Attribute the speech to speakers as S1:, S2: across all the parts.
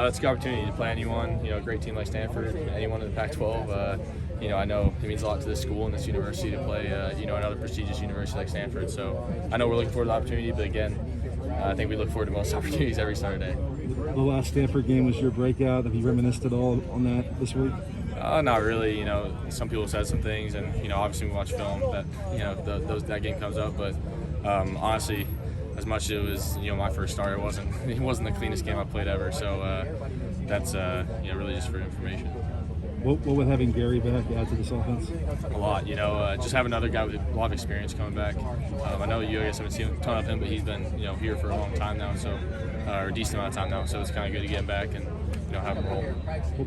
S1: It's a good opportunity to play anyone, a great team like Stanford, anyone in the Pac-12. I know it means a lot to this school and this university to play, another prestigious university like Stanford. So I know we're looking forward to the opportunity, but again, I think we look forward to most opportunities every Saturday.
S2: The last Stanford game was your breakout. Have you reminisced at all on that this week?
S1: Not really. Some people said some things, and obviously we watch film that that game comes up. But honestly, as much as it was my first start, it wasn't the cleanest game I played ever. So that's really just for information.
S2: What would having Gary back add to this offense?
S1: A lot, just have another guy with a lot of experience coming back. I know you guys haven't seen a ton of him, but he's been here for a long time now, so or a decent amount of time now. So it's kind of good to get him back and have him roll.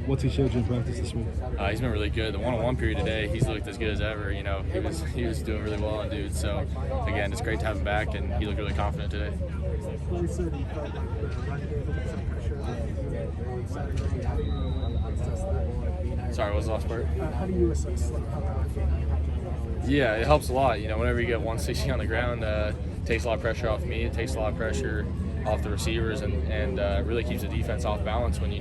S2: What's he showed you in practice this week?
S1: He's been really good. The one-on-one period today, he's looked as good as ever. He was doing really well on dude. So again, it's great to have him back, and he looked really confident today. Sorry, what was the last part?
S3: How do you assess
S1: Yeah, it helps a lot. Whenever you get 160 on the ground, it takes a lot of pressure off me. It takes a lot of pressure off the receivers, and really keeps the defense off balance when we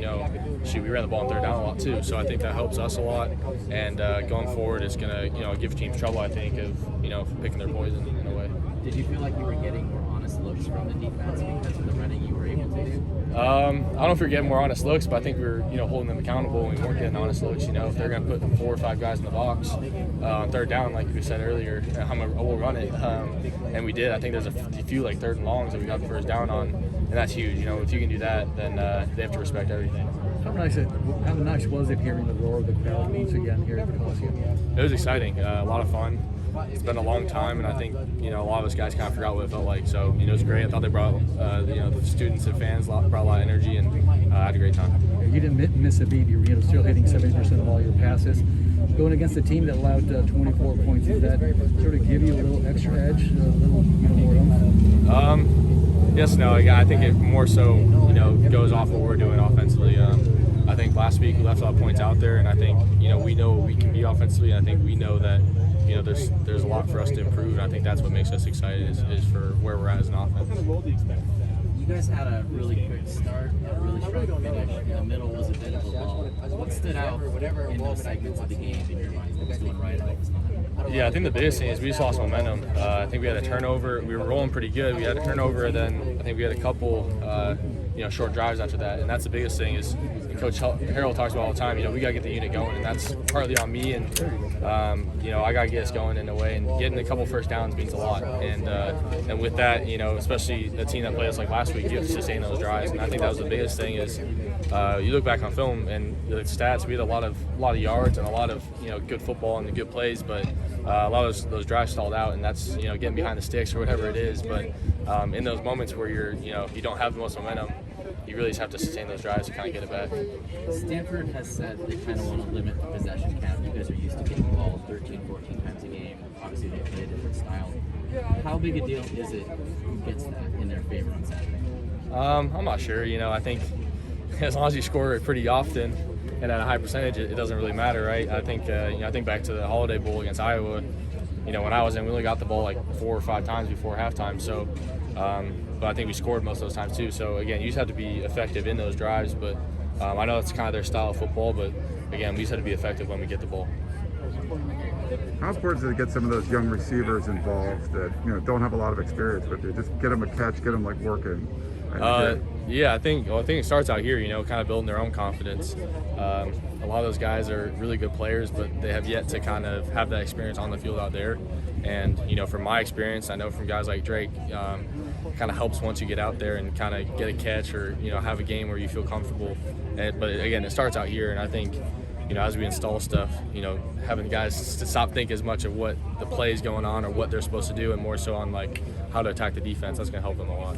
S1: ran the ball on third down a lot too. So I think that helps us a lot. And going forward, it's gonna give teams trouble. I think of picking their poison in a way.
S4: Did you feel like you were getting more honest looks from the defense because of the running you were able to do?
S1: I don't know if we are getting more honest looks, but I think we were holding them accountable and we weren't getting honest looks. If they're going to put 4 or 5 guys in the box on third down, like we said earlier, we'll run it. And we did. I think there's a few like third and longs that we got the first down on, and that's huge. If you can do that, then they have to respect everything.
S3: How nice was it hearing the roar of the crowd once again here at the Coliseum?
S1: It was exciting, a lot of fun. It's been a long time, and I think a lot of us guys kind of forgot what it felt like. So it was great. I thought they brought the students and fans brought a lot of energy, and I had a great time.
S3: You didn't miss a beat. You were still hitting 70% of all your passes. Going against a team that allowed 24 points, does that sort of give you a little extra edge, a little more oomph?
S1: Yes, no. I think it more so goes off what we're doing offensively. I think last week we left a lot of points out there, and I think we know we can be offensively. And I think we know that there's a lot for us to improve, and I think that's what makes us excited is for where we're at as an offense.
S4: You guys had a really quick start, a really strong finish. In the middle was a bit of a lull. What stood out in those segments of the game in your mind? What was doing right all this time?
S1: Yeah, I think the biggest thing is we just lost momentum. I think we had a turnover. We were rolling pretty good. We had a turnover, and then I think we had a couple short drives after that. And that's the biggest thing is Coach Harrell talks about all the time, we got to get the unit going, and that's partly on me. And, I got to get us going in a way. And getting a couple first downs means a lot. And with that, especially a team that played us like last week, you have to sustain those drives. And I think that was the biggest thing is you look back on film and the stats, we had a lot of yards and a lot of, good football and the good plays, but a lot of those drives stalled out, and that's, getting behind the sticks or whatever it is. But in those moments where you don't have the most momentum, you really just have to sustain those drives to kind of get it back.
S4: Stanford has said they kind of want to limit the possession count. You guys are used to getting the ball 13, 14 times a game. Obviously, they play a different style. How big a deal is it who gets that in their favor on Saturday?
S1: I'm not sure. I think as long as you score it pretty often and at a high percentage, it doesn't really matter, right? I think I think back to the Holiday Bowl against Iowa. When I was in, we only got the ball like 4 or 5 times before halftime. So. But I think we scored most of those times too. So again, you just have to be effective in those drives. But I know it's kind of their style of football. But again, we just have to be effective when we get the ball.
S5: How important is it to get some of those young receivers involved that don't have a lot of experience with you? Just get them a catch, get them working.
S1: Yeah, I think it starts out here. Kind of building their own confidence. A lot of those guys are really good players, but they have yet to kind of have that experience on the field out there. And from my experience, I know from guys like Drake, kind of helps once you get out there and kind of get a catch or have a game where you feel comfortable. But again, it starts out here, and I think as we install stuff, having guys to stop thinking as much of what the play is going on or what they're supposed to do, and more so on like how to attack the defense, that's going to help them a lot.